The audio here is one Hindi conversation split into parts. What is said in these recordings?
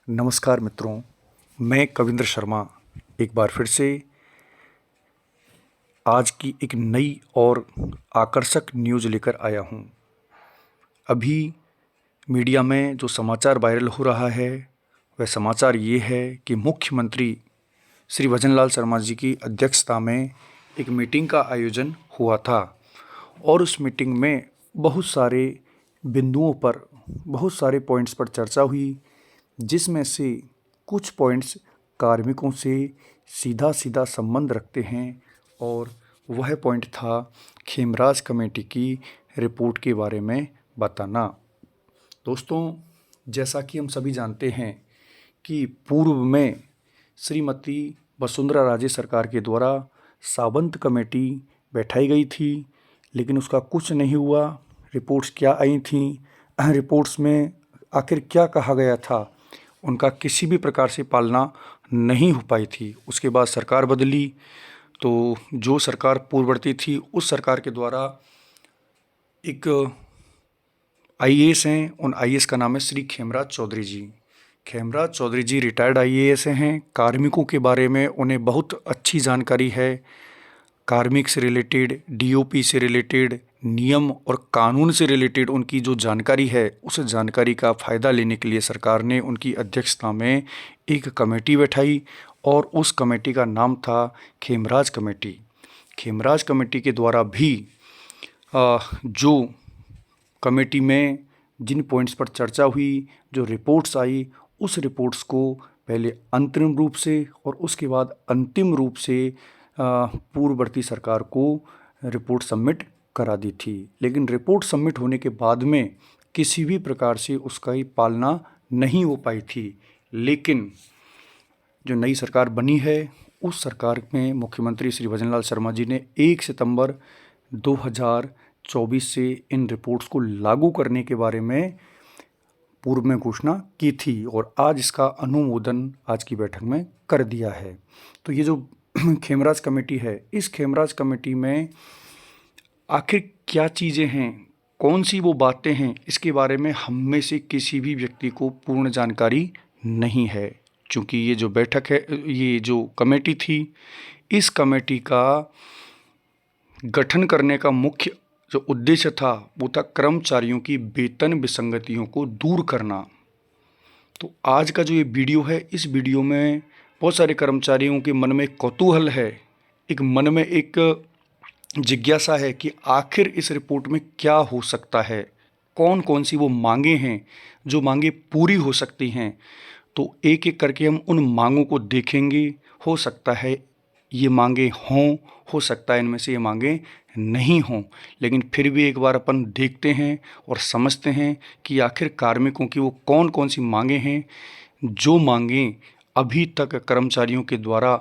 नमस्कार मित्रों, मैं कविंद्र शर्मा एक बार फिर से आज की एक नई और आकर्षक न्यूज़ लेकर आया हूँ। अभी मीडिया में जो समाचार वायरल हो रहा है वह समाचार ये है कि मुख्यमंत्री श्री भजनलाल शर्मा जी की अध्यक्षता में एक मीटिंग का आयोजन हुआ था और उस मीटिंग में बहुत सारे बिंदुओं पर, बहुत सारे पॉइंट्स पर चर्चा हुई, जिसमें से कुछ पॉइंट्स कार्मिकों से सीधा सीधा संबंध रखते हैं और वह पॉइंट था खेमराज कमेटी की रिपोर्ट के बारे में बताना। दोस्तों, जैसा कि हम सभी जानते हैं कि पूर्व में श्रीमती वसुंधरा राजे सरकार के द्वारा सावंत कमेटी बैठाई गई थी, लेकिन उसका कुछ नहीं हुआ। रिपोर्ट्स क्या आई थीं, रिपोर्ट्स में आखिर क्या कहा गया था, उनका किसी भी प्रकार से पालना नहीं हो पाई थी। उसके बाद सरकार बदली, तो जो सरकार पूर्ववर्ती थी उस सरकार के द्वारा एक आईएएस हैं, उन आईएएस का नाम है श्री खेमराज चौधरी जी। खेमराज चौधरी जी रिटायर्ड आईएएस हैं। कार्मिकों के बारे में उन्हें बहुत अच्छी जानकारी है। कार्मिक से रिलेटेड, डीओपी से रिलेटेड, नियम और कानून से रिलेटेड उनकी जो जानकारी है, उस जानकारी का फ़ायदा लेने के लिए सरकार ने उनकी अध्यक्षता में एक कमेटी बैठाई और उस कमेटी का नाम था खेमराज कमेटी। खेमराज कमेटी के द्वारा भी जो कमेटी में जिन पॉइंट्स पर चर्चा हुई, जो रिपोर्ट्स आई, उस रिपोर्ट्स को पहले अंतरिम रूप से और उसके बाद अंतिम रूप से पूर्ववर्ती सरकार को रिपोर्ट सबमिट करा दी थी। लेकिन रिपोर्ट सबमिट होने के बाद में किसी भी प्रकार से उसका ही पालना नहीं हो पाई थी। लेकिन जो नई सरकार बनी है, उस सरकार में मुख्यमंत्री श्री भजनलाल शर्मा जी ने 1 सितंबर 2024 से इन रिपोर्ट्स को लागू करने के बारे में पूर्व में घोषणा की थी और आज इसका अनुमोदन आज की बैठक में कर दिया है। तो ये जो खेमराज कमेटी है, इस खेमराज कमेटी में आखिर क्या चीज़ें हैं, कौन सी वो बातें हैं, इसके बारे में हम में से किसी भी व्यक्ति को पूर्ण जानकारी नहीं है। चूँकि ये जो बैठक है, ये जो कमेटी थी, इस कमेटी का गठन करने का मुख्य जो उद्देश्य था वो था कर्मचारियों की वेतन विसंगतियों को दूर करना। तो आज का जो ये वीडियो है, इस वीडियो में बहुत सारे कर्मचारियों के मन में कौतूहल है, एक मन में एक जिज्ञासा है कि आखिर इस रिपोर्ट में क्या हो सकता है, कौन कौन सी वो मांगे हैं जो मांगे पूरी हो सकती हैं। तो एक एक करके हम उन मांगों को देखेंगे। हो सकता है ये मांगे हों, हो सकता है इनमें से ये मांगे नहीं हों, लेकिन फिर भी एक बार अपन देखते हैं और समझते हैं कि आखिर कार्मिकों की वो कौन कौन सी मांगे हैं, जो मांगें अभी तक कर्मचारियों के द्वारा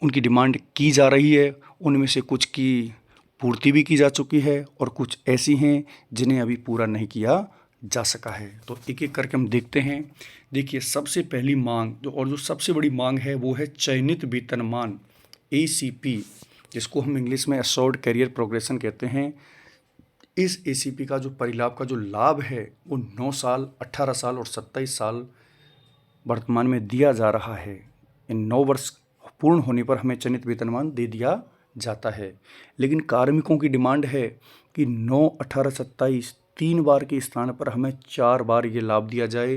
उनकी डिमांड की जा रही है। उनमें से कुछ की पूर्ति भी की जा चुकी है और कुछ ऐसी हैं जिन्हें अभी पूरा नहीं किया जा सका है। तो एक एक करके हम देखते हैं। देखिए, सबसे पहली मांग जो सबसे बड़ी मांग है वो है चयनित वेतनमान, ACP, जिसको हम इंग्लिश में एश्योर्ड कैरियर प्रोग्रेशन कहते हैं। इस ACP का जो परिलाभ का जो लाभ है वो 9 साल, 18 साल और 27 साल वर्तमान में दिया जा रहा है। इन 9 वर्ष पूर्ण होने पर हमें चयनित वेतनमान दे दिया जाता है। लेकिन कार्मिकों की डिमांड है कि 9, 18, 27 3 बार के स्थान पर हमें 4 बार ये लाभ दिया जाए।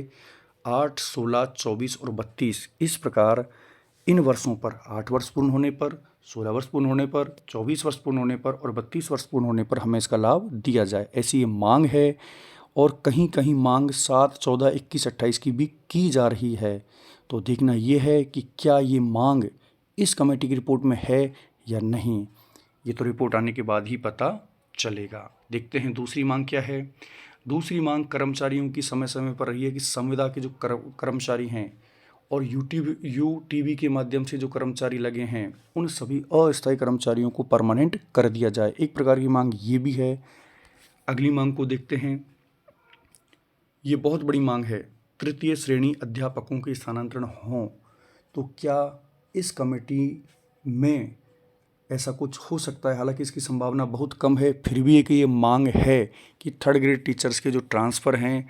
8, 16, 24 और 32 इस प्रकार इन वर्षों पर 8 वर्ष पूर्ण होने पर, 16 वर्ष पूर्ण होने पर, 24 वर्ष पूर्ण होने पर और 32 वर्ष पूर्ण होने पर हमें इसका लाभ दिया जाए, ऐसी ये मांग है। और कहीं कहीं मांग 7, 14, 21, 28 की भी की जा रही है। तो देखना ये है कि क्या ये मांग इस कमेटी की रिपोर्ट में है या नहीं। ये तो रिपोर्ट आने के बाद ही पता चलेगा। देखते हैं दूसरी मांग क्या है। दूसरी मांग कर्मचारियों की समय समय पर रही है कि संविदा के जो कर्मचारी हैं और यूटीवी के माध्यम से जो कर्मचारी लगे हैं, उन सभी अस्थायी कर्मचारियों को परमानेंट कर दिया जाए। एक प्रकार की मांग ये भी है। अगली मांग को देखते हैं। ये बहुत बड़ी मांग है, तृतीय श्रेणी अध्यापकों के स्थानांतरण हों। तो क्या इस कमेटी में ऐसा कुछ हो सकता है? हालांकि इसकी संभावना बहुत कम है, फिर भी एक ये मांग है कि 3rd ग्रेड टीचर्स के जो ट्रांसफ़र हैं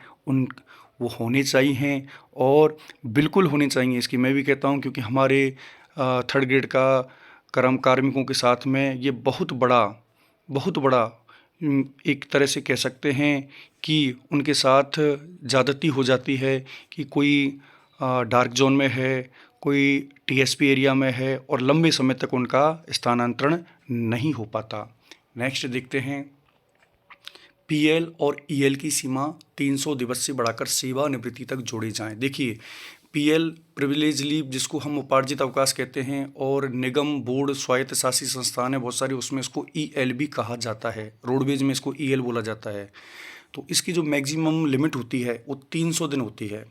वो होने चाहिए और बिल्कुल होने चाहिए। इसकी मैं भी कहता हूँ, क्योंकि हमारे थर्ड ग्रेड का कार्मिकों के साथ में ये बहुत बड़ा एक तरह से कह सकते हैं कि उनके साथ ज़्यादती हो जाती है कि कोई डार्क जोन में है, कोई टीएसपी एरिया में है और लंबे समय तक उनका स्थानांतरण नहीं हो पाता। नेक्स्ट देखते हैं, पीएल और ईएल की सीमा 300 दिवस से बढ़ाकर सेवानिवृत्ति तक जोड़ी जाएं। देखिए, पीएल प्रिविलेज लीव जिसको हम उपार्जित अवकाश कहते हैं, और निगम, बोर्ड, स्वायत्त शासी संस्थान है बहुत सारी, उसमें इसको ईएल भी कहा जाता है। रोडवेज में इसको ईएल बोला जाता है। तो इसकी जो मैक्सिमम लिमिट होती है वो 300 दिन होती है।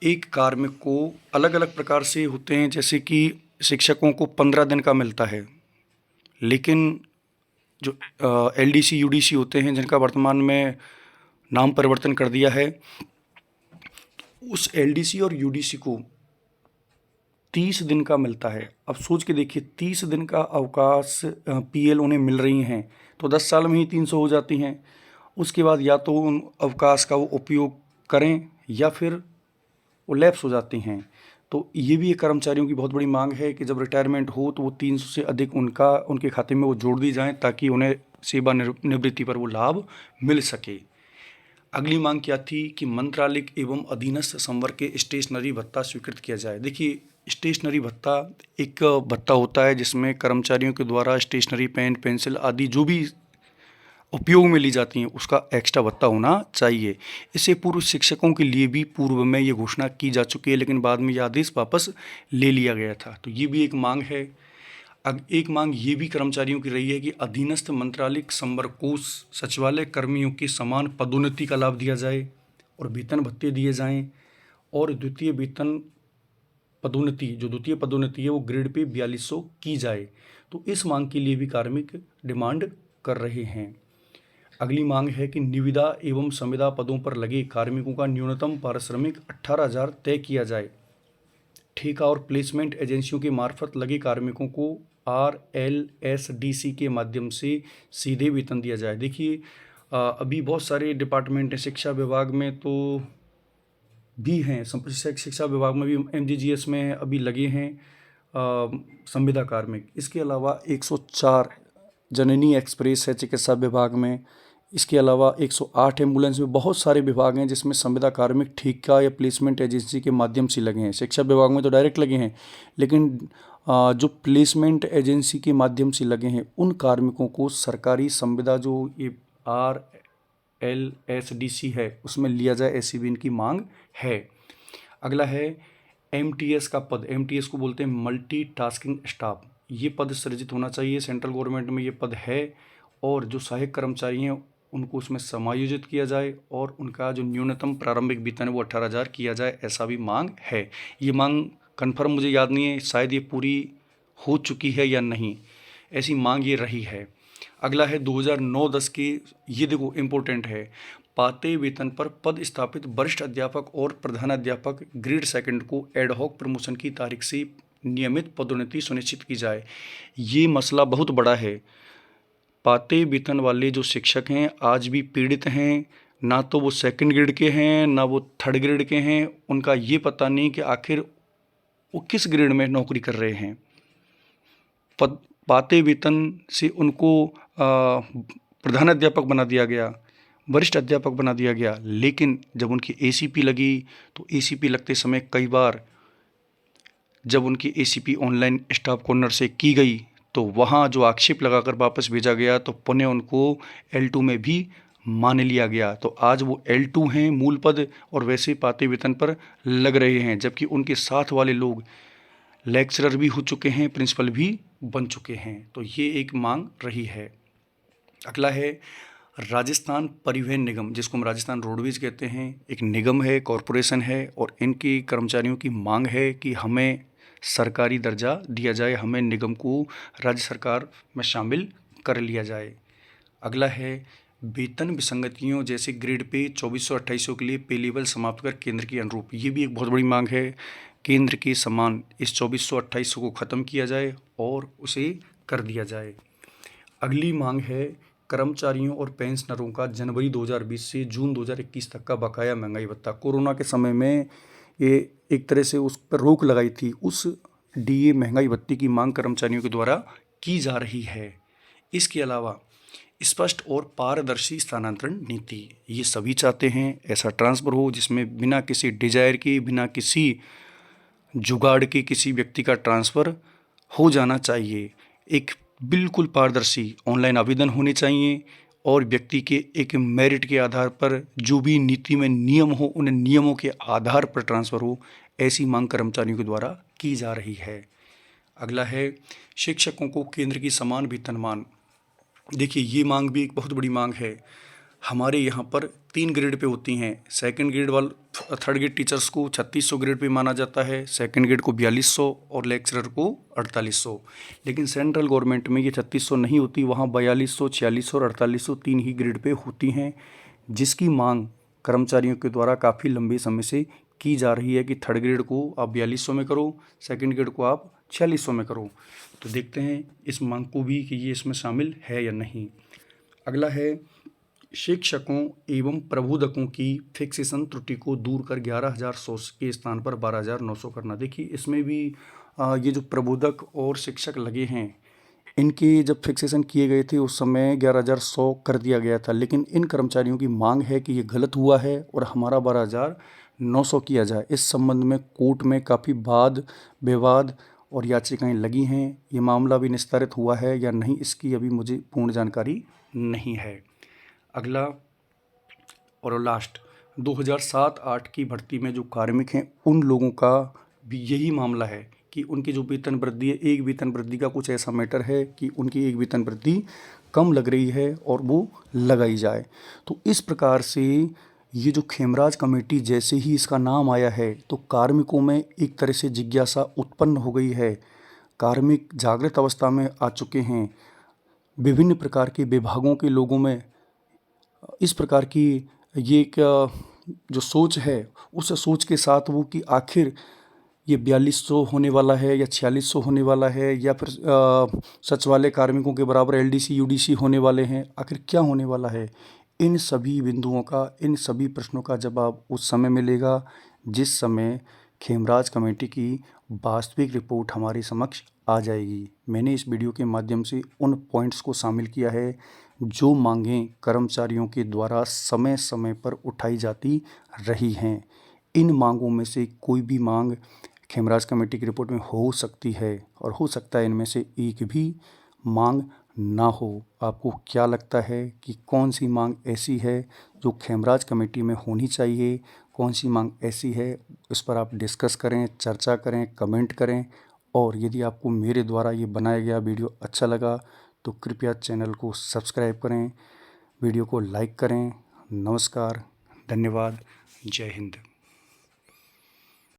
एक कार्मिक को अलग अलग प्रकार से होते हैं, जैसे कि शिक्षकों को 15 दिन का मिलता है, लेकिन जो एलडीसी यूडीसी होते हैं जिनका वर्तमान में नाम परिवर्तन कर दिया है, उस एलडीसी और यूडीसी को 30 दिन का मिलता है। अब सोच के देखिए, 30 दिन का अवकाश पीएल उन्हें मिल रही हैं तो 10 साल में ही 300 हो जाती हैं। उसके बाद या तो उन अवकाश का वो उपयोग करें या फिर वो लैप्स हो जाती हैं। तो ये भी एक कर्मचारियों की बहुत बड़ी मांग है कि जब रिटायरमेंट हो तो वो 300 से अधिक उनके खाते में वो जोड़ दी जाएं, ताकि उन्हें सेवानिवृत्ति पर वो लाभ मिल सके। अगली मांग क्या थी कि मंत्रालयिक एवं अधीनस्थ संवर्ग के स्टेशनरी भत्ता स्वीकृत किया जाए। देखिए, स्टेशनरी भत्ता एक भत्ता होता है जिसमें कर्मचारियों के द्वारा स्टेशनरी, पेन, पेंसिल आदि जो भी उपयोग में ली जाती हैं उसका एक्स्ट्रा भत्ता होना चाहिए। इससे पूर्व शिक्षकों के लिए भी पूर्व में ये घोषणा की जा चुकी है, लेकिन बाद में यह आदेश वापस ले लिया गया था। तो ये भी एक मांग है। अब एक मांग ये भी कर्मचारियों की रही है कि अधीनस्थ मंत्रालयिक संवर्ग कोष सचिवालय कर्मियों की समान पदोन्नति का लाभ दिया जाए और वेतन भत्ते दिए जाएं, और द्वितीय पदोन्नति है वो ग्रेड पे 4200 की जाए। तो इस मांग के लिए भी कार्मिक डिमांड कर रहे हैं। अगली मांग है कि निविदा एवं संविदा पदों पर लगे कार्मिकों का न्यूनतम पारिश्रमिक 18,000 तय किया जाए। ठेका और प्लेसमेंट एजेंसियों के मार्फत लगे कार्मिकों को RLSDC के माध्यम से सीधे वेतन दिया जाए। देखिए, अभी बहुत सारे डिपार्टमेंट हैं, शिक्षा विभाग में तो भी हैं, शिक्षा विभाग में भी MGGS में अभी लगे हैं संविदा कार्मिक। इसके अलावा 104 जननी एक्सप्रेस है चिकित्सा विभाग में। इसके अलावा 108 एम्बुलेंस में, बहुत सारे विभाग हैं जिसमें संविदा कार्मिक ठेका या प्लेसमेंट एजेंसी के माध्यम से लगे हैं। शिक्षा विभाग में तो डायरेक्ट लगे हैं, लेकिन जो प्लेसमेंट एजेंसी के माध्यम से लगे हैं उन कार्मिकों को सरकारी संविदा जो ये RLSDC है उसमें लिया जाए, ऐसी भी इनकी मांग है। अगला है MTS का पद। MTS को बोलते हैं मल्टी टास्किंग स्टाफ। ये पद सृजित होना चाहिए। सेंट्रल गवर्नमेंट में ये पद है, और जो सहायक कर्मचारी हैं उनको उसमें समायोजित किया जाए और उनका जो न्यूनतम प्रारंभिक वेतन है वो 18,000 किया जाए, ऐसा भी मांग है। ये मांग कन्फर्म मुझे याद नहीं है, शायद ये पूरी हो चुकी है या नहीं, ऐसी मांग ये रही है। अगला है 2009-10 के, ये देखो इम्पोर्टेंट है, पाते वेतन पर पद स्थापित वरिष्ठ अध्यापक और प्रधानाध्यापक ग्रेड सेकंड को एडहॉक प्रमोशन की तारीख से नियमित पदोन्नति सुनिश्चित की जाए। ये मसला बहुत बड़ा है। पाते वेतन वाले जो शिक्षक हैं आज भी पीड़ित हैं, ना तो वो सेकंड ग्रेड के हैं ना वो थर्ड ग्रेड के हैं। उनका ये पता नहीं कि आखिर वो किस ग्रेड में नौकरी कर रहे हैं। पाते वेतन से उनको प्रधानाध्यापक बना दिया गया, वरिष्ठ अध्यापक बना दिया गया, लेकिन जब उनकी ACP लगी तो ACP लगते समय कई बार जब उनकी ACP ऑनलाइन स्टाफ कॉर्नर से की गई तो वहाँ जो आक्षेप लगाकर वापस भेजा गया, तो पुनः उनको L2 में भी मान लिया गया। तो आज वो L2 हैं मूल पद, और वैसे पाते वेतन पर लग रहे हैं, जबकि उनके साथ वाले लोग लेक्चरर भी हो चुके हैं, प्रिंसिपल भी बन चुके हैं। तो ये एक मांग रही है। अगला है राजस्थान परिवहन निगम, जिसको हम राजस्थान रोडवेज कहते हैं। एक निगम है, कॉरपोरेशन है, और इनकी कर्मचारियों की मांग है कि हमें सरकारी दर्जा दिया जाए, हमें निगम को राज्य सरकार में शामिल कर लिया जाए। अगला है वेतन विसंगतियों जैसे ग्रेड पे 2400-2800 के लिए पे लेवल समाप्त कर केंद्र के अनुरूप। ये भी एक बहुत बड़ी मांग है। केंद्र के समान इस 2400-2800 को ख़त्म किया जाए और उसे कर दिया जाए। अगली मांग है कर्मचारियों और पेंशनरों का जनवरी 2020 से जून 2021 तक का बकाया महंगाई भत्ता। कोरोना के समय में ये एक तरह से उस पर रोक लगाई थी। उस डीए महंगाई भत्ते की मांग कर्मचारियों के द्वारा की जा रही है। इसके अलावा स्पष्ट और पारदर्शी स्थानांतरण नीति, ये सभी चाहते हैं ऐसा ट्रांसफ़र हो जिसमें बिना किसी डिजायर के, बिना किसी जुगाड़ के किसी व्यक्ति का ट्रांसफ़र हो जाना चाहिए। एक बिल्कुल पारदर्शी ऑनलाइन आवेदन होने चाहिए और व्यक्ति के एक मेरिट के आधार पर जो भी नीति में नियम हो उन नियमों के आधार पर ट्रांसफ़र हो, ऐसी मांग कर्मचारियों के द्वारा की जा रही है। अगला है शिक्षकों को केंद्र की समान वेतनमान। देखिए ये मांग भी एक बहुत बड़ी मांग है। हमारे यहाँ पर 3 ग्रेड पे होती हैं। सेकंड ग्रेड वाले थर्ड ग्रेड टीचर्स को 3600 ग्रेड पे माना जाता है, सेकंड ग्रेड को 4200 और लेक्चरर को 4800। लेकिन सेंट्रल गवर्नमेंट में ये 3600 नहीं होती, वहाँ 4200, 4600 और 4800 3 ही ग्रेड पे होती हैं, जिसकी मांग कर्मचारियों के द्वारा काफ़ी लंबे समय से की जा रही है कि थर्ड ग्रेड को आप 4200 में करो, सेकंड ग्रेड को आप 4600 में करो। तो देखते हैं इस मांग को भी कि ये इसमें शामिल है या नहीं। अगला है शिक्षकों एवं प्रबोधकों की फिक्सेशन त्रुटि को दूर कर 11,100 के स्थान पर 12,900 करना। देखिए इसमें भी ये जो प्रबोधक और शिक्षक लगे हैं, इनके जब फिक्सेशन किए गए थे उस समय 11,100 कर दिया गया था, लेकिन इन कर्मचारियों की मांग है कि ये गलत हुआ है और हमारा 12,900 किया जाए। इस संबंध में कोर्ट में काफ़ी वाद विवाद और याचिकाएं लगी हैं। ये मामला भी निस्तारित हुआ है या नहीं, इसकी अभी मुझे पूर्ण जानकारी नहीं है। अगला और लास्ट 2007-8 की भर्ती में जो कार्मिक हैं उन लोगों का भी यही मामला है कि उनकी जो वेतन वृद्धि है, एक वेतन वृद्धि का कुछ ऐसा मैटर है कि उनकी एक वेतन वृद्धि कम लग रही है और वो लगाई जाए। तो इस प्रकार से ये जो खेमराज कमेटी, जैसे ही इसका नाम आया है तो कार्मिकों में एक तरह से जिज्ञासा उत्पन्न हो गई है। कार्मिक जागृत अवस्था में आ चुके हैं। विभिन्न प्रकार के विभागों के लोगों में इस प्रकार की ये एक जो सोच है, उस सोच के साथ वो कि आखिर ये 4200 होने वाला है या 4600 होने वाला है या फिर सचिवालय कार्मिकों के बराबर एलडीसी यूडीसी होने वाले हैं, आखिर क्या होने वाला है। इन सभी बिंदुओं का, इन सभी प्रश्नों का जवाब उस समय मिलेगा जिस समय खेमराज कमेटी की वास्तविक रिपोर्ट हमारे समक्ष आ जाएगी। मैंने इस वीडियो के माध्यम से उन पॉइंट्स को शामिल किया है जो मांगें कर्मचारियों के द्वारा समय समय पर उठाई जाती रही हैं। इन मांगों में से कोई भी मांग खेमराज कमेटी की रिपोर्ट में हो सकती है और हो सकता है इनमें से एक भी मांग ना हो। आपको क्या लगता है कि कौन सी मांग ऐसी है जो खेमराज कमेटी में होनी चाहिए, कौन सी मांग ऐसी है, इस पर आप डिस्कस करें, चर्चा करें, कमेंट करें। और यदि आपको मेरे द्वारा ये बनाया गया वीडियो अच्छा लगा तो कृपया चैनल को सब्सक्राइब करें, वीडियो को लाइक करें। नमस्कार, धन्यवाद, जय हिंद।